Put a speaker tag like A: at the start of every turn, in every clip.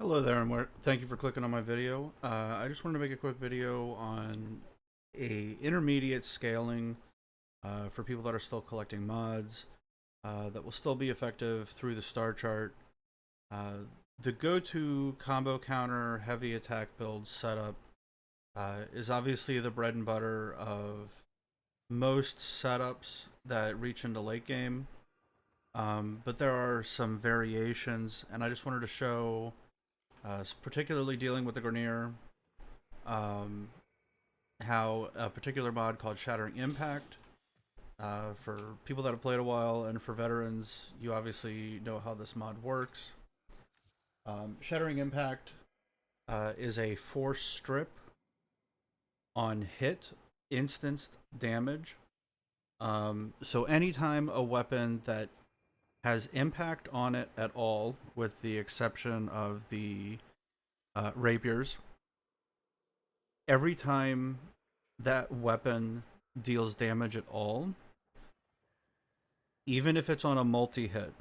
A: Hello there, and thank you for clicking on my video. I just wanted to make a quick video on a intermediate scaling for people that are still collecting mods that will still be effective through the star chart. Uh, the go-to combo counter heavy attack build setup is obviously the bread and butter of most setups that reach into late game, but there are some variations, and I just wanted to show particularly dealing with the Grenier, um, how a particular mod called Shattering Impact, for people that have played a while, and for veterans, you obviously know how this mod works. Shattering Impact is a force strip on hit, instanced damage. So anytime a weapon that has impact on it at all, with the exception of the rapiers, every time that weapon deals damage at all, even if it's on a multi-hit,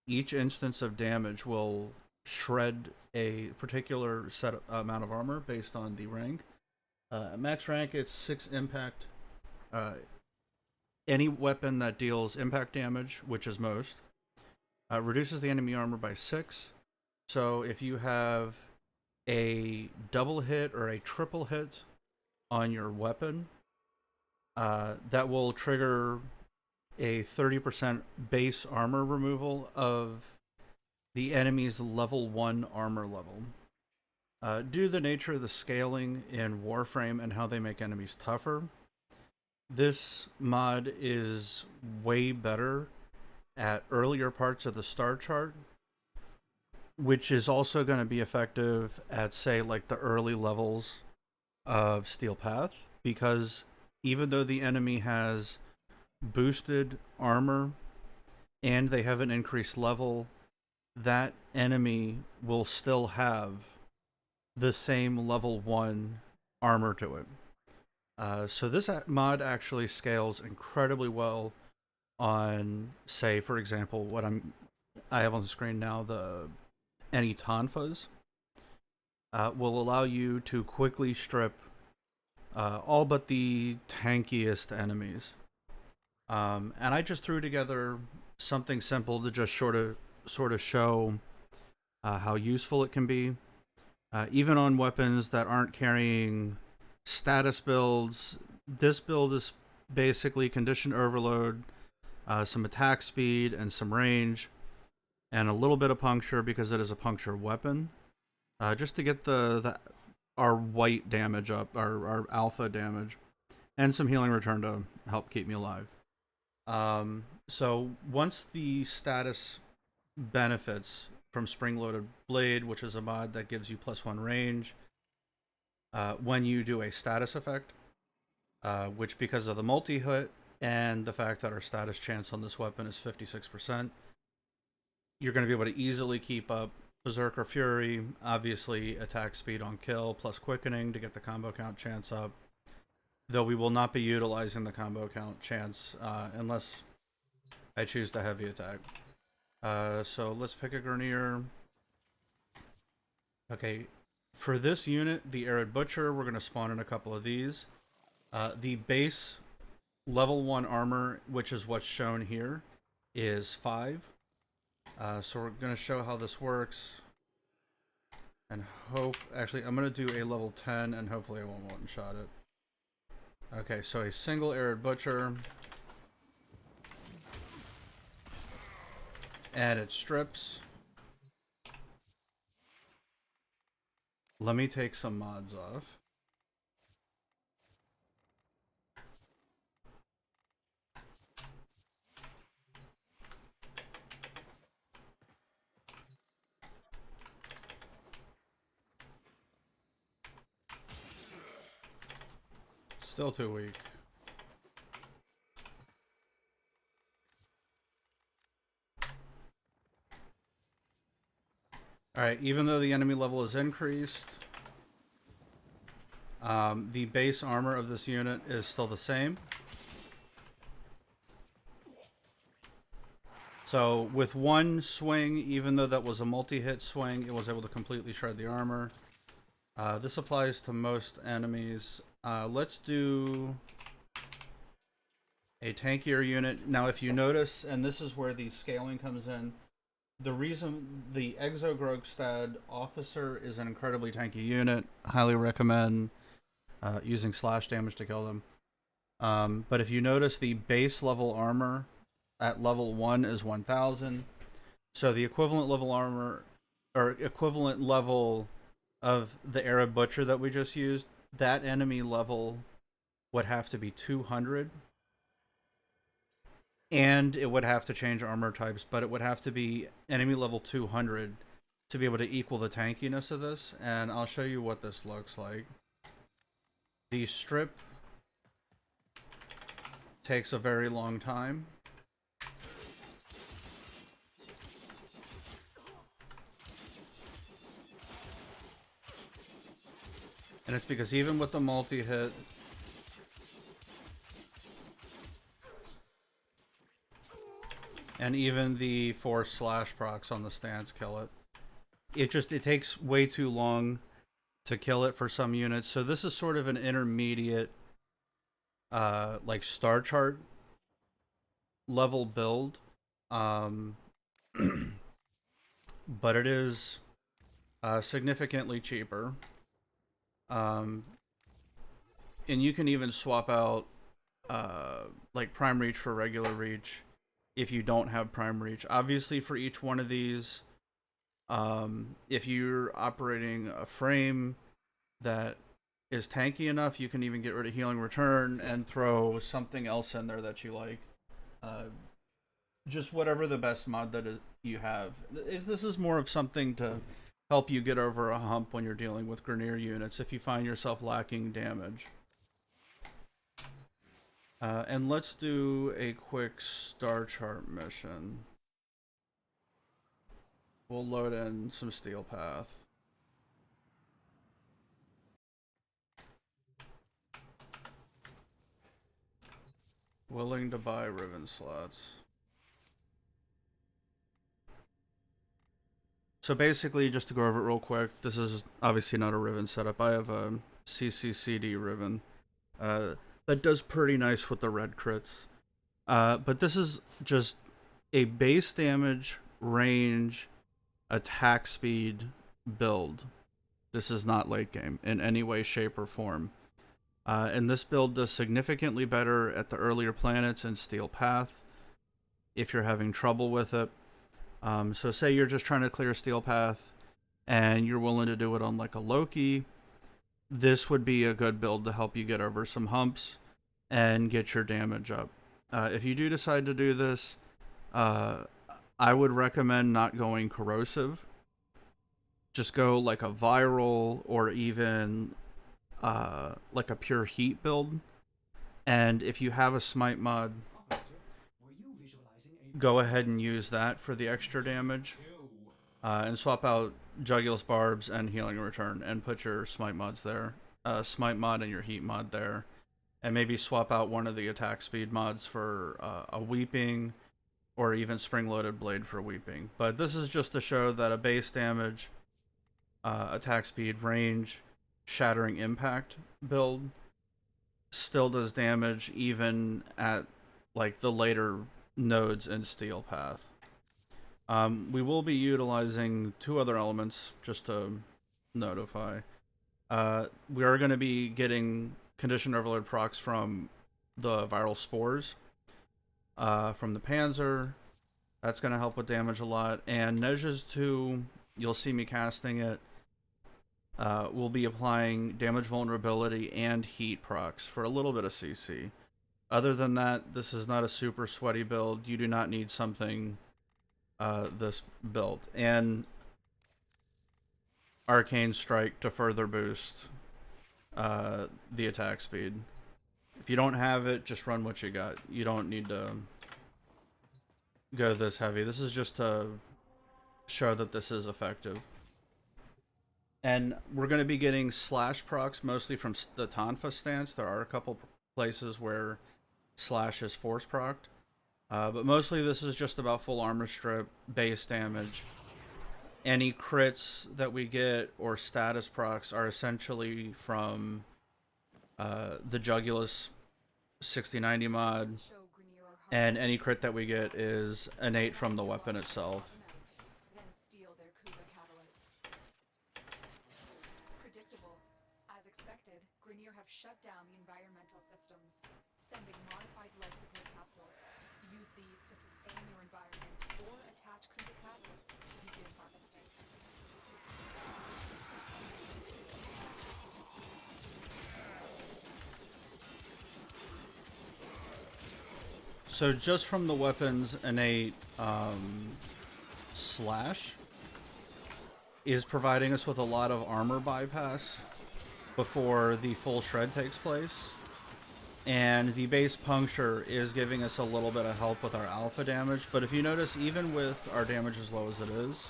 A: each instance of damage will shred a particular set amount of armor based on the rank. Max rank, it's 6 impact. Uh, any weapon that deals impact damage, which is most, reduces the enemy armor by 6. So if you have a double hit or a triple hit on your weapon, that will trigger a 30% base armor removal of the enemy's level 1 armor level. Due to the nature of the scaling in Warframe and how they make enemies tougher, this mod is way better at earlier parts of the star chart, which is also going to be effective at, say, like the early levels of Steel Path, because even though the enemy has boosted armor and they have an increased level, that enemy will still have the same level 1 armor to it. So this mod actually scales incredibly well on, say, for example, I have on the screen now, the any tonfas will allow you to quickly strip all but the tankiest enemies. And I just threw together something simple to just sort of show how useful it can be, even on weapons that aren't carrying status builds. This build is basically condition overload, some attack speed, and some range, and a little bit of puncture because it is a puncture weapon, just to get our white damage up, our alpha damage, and some healing return to help keep me alive. So once the status benefits from Spring Loaded Blade, which is a mod that gives you +1 range when you do a status effect, which, because of the multi-hit and the fact that our status chance on this weapon is 56%, you're going to be able to easily keep up Berserker Fury, obviously attack speed on kill, plus quickening to get the combo count chance up. Though we will not be utilizing the combo count chance unless I choose to heavy attack. So let's pick a Grenier. Okay, for this unit, the Arid Butcher, we're going to spawn in a couple of these. The base level 1 armor, which is what's shown here, is 5. So we're going to show how this works. And actually, I'm going to do a level 10, and hopefully I won't one-shot it. Okay, so a single Arid Butcher. And it strips. Let me take some mods off. Still too weak. Alright, even though the enemy level is increased, the base armor of this unit is still the same. So with one swing, even though that was a multi-hit swing, it was able to completely shred the armor. This applies to most enemies. Let's do a tankier unit. Now, if you notice, and this is where the scaling comes in, the reason the Exogrogstad officer is an incredibly tanky unit. Highly recommend using slash damage to kill them. But if you notice, the base level armor at level 1 is 1000. So the equivalent level armor, or equivalent level of the Arab Butcher that we just used, that enemy level would have to be 200. And it would have to change armor types, but it would have to be enemy level 200 to be able to equal the tankiness of this. And I'll show you what this looks like. The strip takes a very long time. And it's because even with the multi-hit, and even the 4 slash procs on the stance kill it. It takes way too long to kill it for some units. So this is sort of an intermediate like star chart level build. But it is significantly cheaper. And you can even swap out like prime reach for regular reach if you don't have prime reach. Obviously, for each one of these, if you're operating a frame that is tanky enough, you can even get rid of healing return and throw something else in there that you like. Just whatever the best mod that you have. This is more of something to help you get over a hump when you're dealing with Grineer units if you find yourself lacking damage. And let's do a quick star chart mission. We'll load in some Steel Path. Willing to buy ribbon slots. So basically, just to go over it real quick, this is obviously not a ribbon setup. I have a CCCD ribbon that does pretty nice with the red crits. But this is just a base damage, range, attack speed build. This is not late game in any way, shape, or form. And this build does significantly better at the earlier planets in Steel Path if you're having trouble with it. So say you're just trying to clear Steel Path and you're willing to do it on like a Loki, this would be a good build to help you get over some humps and get your damage up. If you do decide to do this, I would recommend not going corrosive. Just go like a viral or even like a pure heat build. And if you have a smite mod, go ahead and use that for the extra damage. And swap out Jugulus Barbs and Healing Return and put your smite mods there. Smite mod and your heat mod there. And maybe swap out one of the attack speed mods for a Weeping or even Spring-Loaded Blade for Weeping. But this is just to show that a base damage, attack speed, range, shattering impact build still does damage even at like the later nodes in Steel Path. We will be utilizing 2 other elements just to notify. We are going to be getting Conditioned Overload procs from the Viral Spores, from the Panzer. That's going to help with damage a lot. And Nezha's 2, you'll see me casting it. We'll be applying damage vulnerability and heat procs for a little bit of CC. Other than that, this is not a super sweaty build. You do not need something this build. And Arcane Strike to further boost the attack speed. If you don't have it, just run what you got. You don't need to go this heavy. This is just to show that this is effective. And we're going to be getting slash procs mostly from the Tonfa stance. There are a couple places where slash is force procced. But mostly this is just about full armor strip, base damage. Any crits that we get or status procs are essentially from the Jugulus 6090 mod, and any crit that we get is innate from the weapon itself.
B: Predictable. As expected, Grenier have shut down the environmental systems, sending modified life support capsules. Use these to sustain your environment or attach Kuga catalysts to begin harvesting.
A: So just from the weapon's innate slash is providing us with a lot of armor bypass before the full shred takes place. And the base puncture is giving us a little bit of help with our alpha damage. But if you notice, even with our damage as low as it is,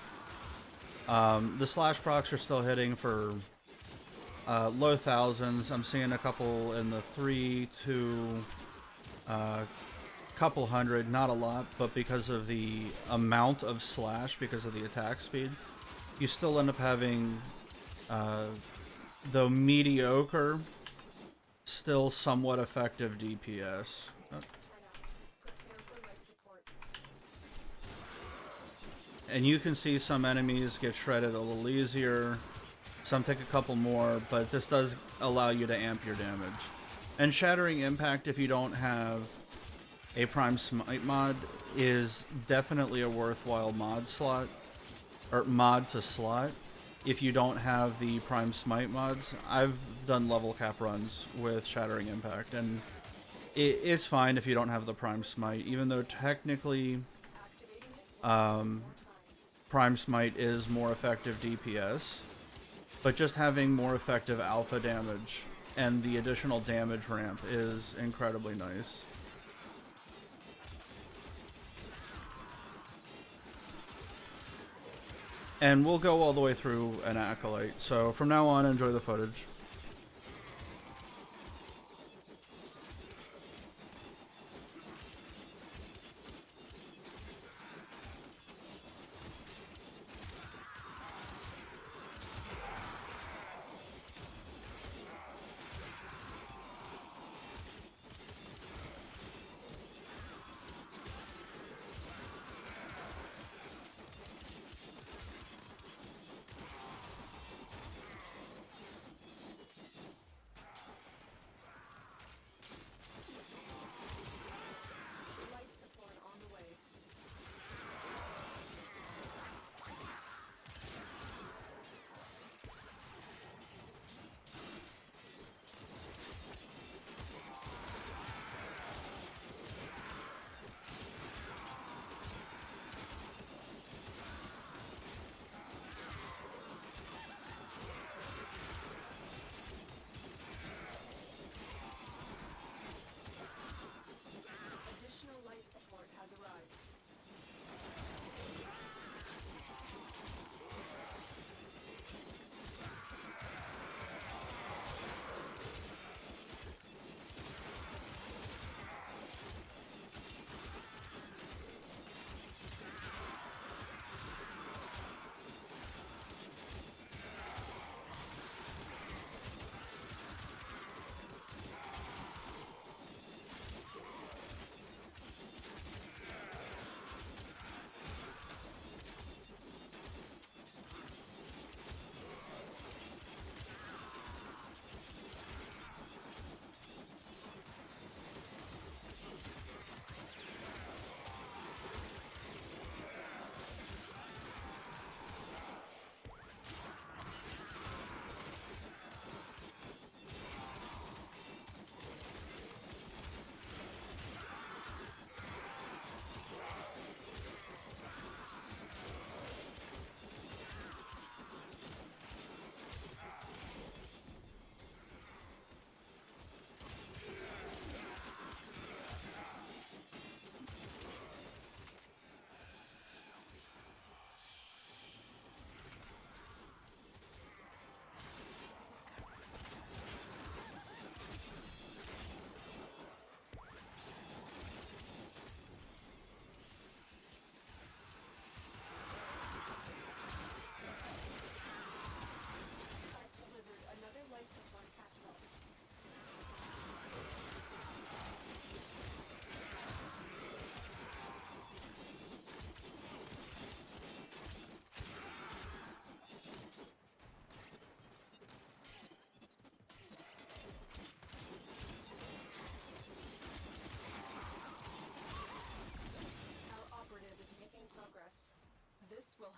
A: the slash procs are still hitting for low thousands. I'm seeing a couple in the 3 to couple hundred, not a lot, but because of the amount of slash, because of the attack speed, you still end up having, though mediocre, still somewhat effective DPS. And you can see some enemies get shredded a little easier, some take a couple more, but this does allow you to amp your damage. And Shattering Impact, if you don't have a Prime Smite mod, is definitely a worthwhile mod slot, or mod to slot, if you don't have the Prime Smite mods. I've done level cap runs with Shattering Impact, and it's fine if you don't have the Prime Smite, even though technically Prime Smite is more effective DPS, but just having more effective alpha damage and the additional damage ramp is incredibly nice. And we'll go all the way through an Acolyte, so from now on, enjoy the footage.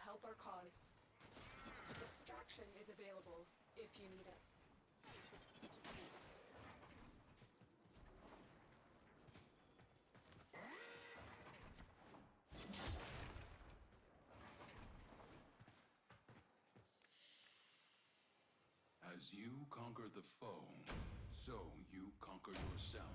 B: help our cause. Extraction is available if you need it.
C: As you conquer the foe, so you conquer yourself.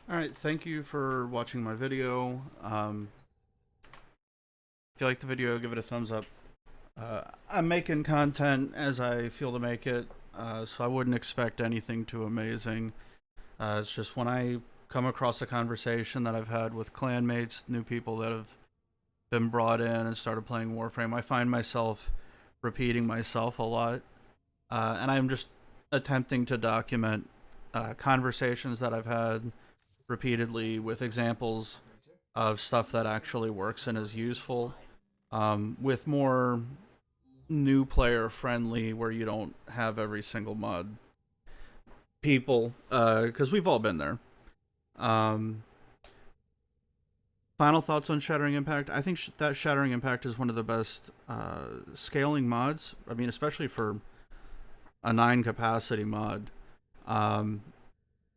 A: Alright, thank you for watching my video. If you like the video, give it a thumbs up. I'm making content as I feel to make it, so I wouldn't expect anything too amazing. It's just when I come across a conversation that I've had with clanmates, new people that have been brought in and started playing Warframe, I find myself repeating myself a lot. And I'm just attempting to document conversations that I've had repeatedly with examples of stuff that actually works and is useful, with more new player friendly, where you don't have every single mod people, because we've all been there. Final thoughts on Shattering Impact. I think that Shattering Impact is one of the best scaling mods. I mean, especially for a 9 capacity mod.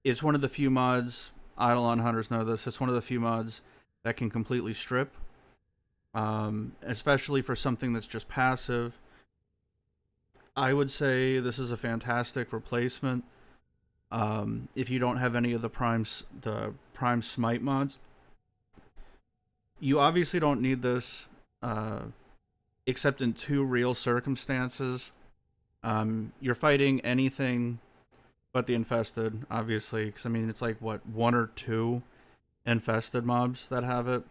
A: It's one of the few mods, Eidolon hunters know this, it's one of the few mods that can completely strip. Especially for something that's just passive. I would say this is a fantastic replacement. If you don't have any of the prime smite mods, you obviously don't need this, except in 2 real circumstances. You're fighting anything but the infested, obviously, because I mean it's like what, 1 or 2 infested mobs that have it.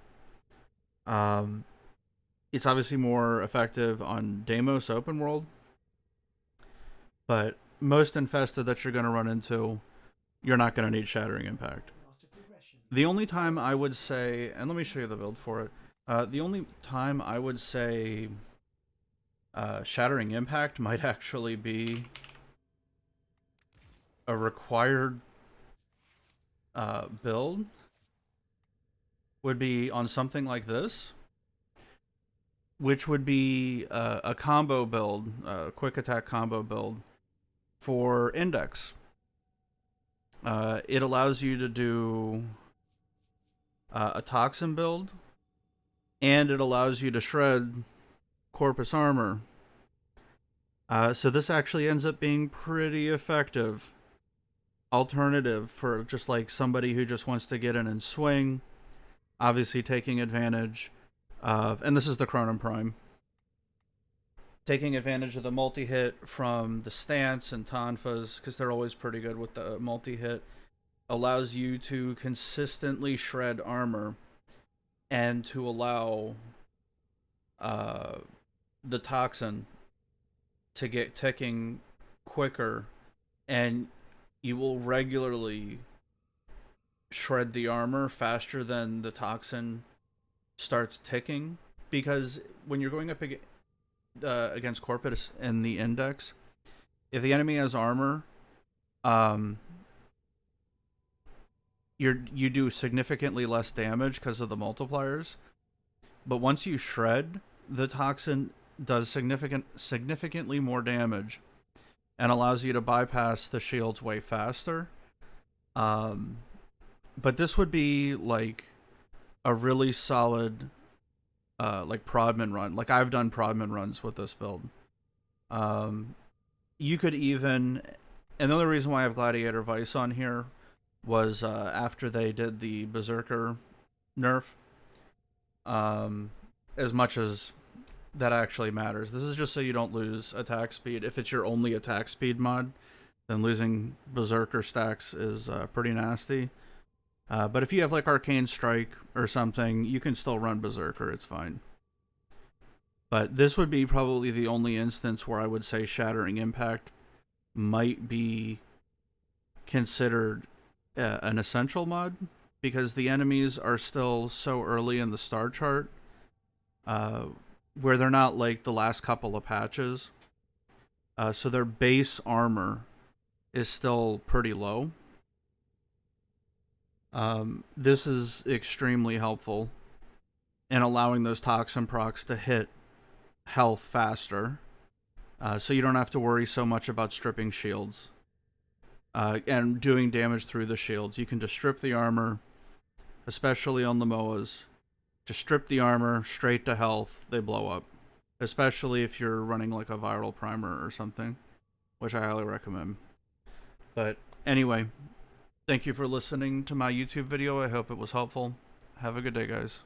A: It's obviously more effective on Deimos open world, but most infested that you're going to run into, you're not going to need Shattering Impact. The only time I would say, and let me show you the build for it, the only time I would say Shattering Impact might actually be a required build would be on something like this, which would be a combo build, a quick attack combo build for Index. It allows you to do a Toxin build, and it allows you to shred Corpus Armor. So this actually ends up being pretty effective alternative for just like somebody who just wants to get in and swing, obviously taking advantage of, and this is the Chronon Prime, taking advantage of the multi-hit from the stance and tonfas, because they're always pretty good with the multi-hit, allows you to consistently shred armor and to allow the Toxin to get ticking quicker, and you will regularly shred the armor faster than the Toxin starts ticking, because when you're going up against Corpus in the Index, if the enemy has armor, you do significantly less damage because of the multipliers. But once you shred, the Toxin does significantly more damage and allows you to bypass the shields way faster. But this would be like a really solid like Prodman run. Like I've done Prodman runs with this build. You could even, another reason why I have Gladiator Vice on here was after they did the Berserker nerf. As much as that actually matters, this is just so you don't lose attack speed. If it's your only attack speed mod, then losing Berserker stacks is pretty nasty. But if you have like Arcane Strike or something, you can still run Berserker, it's fine. But this would be probably the only instance where I would say Shattering Impact might be considered an essential mod because the enemies are still so early in the star chart, where they're not like the last couple of patches. So their base armor is still pretty low. This is extremely helpful in allowing those toxin procs to hit health faster. So you don't have to worry so much about stripping shields and doing damage through the shields. You can just strip the armor, especially on the MOAs. Just strip the armor straight to health, they blow up. Especially if you're running like a viral primer or something, which I highly recommend. But anyway, thank you for listening to my YouTube video. I hope it was helpful. Have a good day, guys.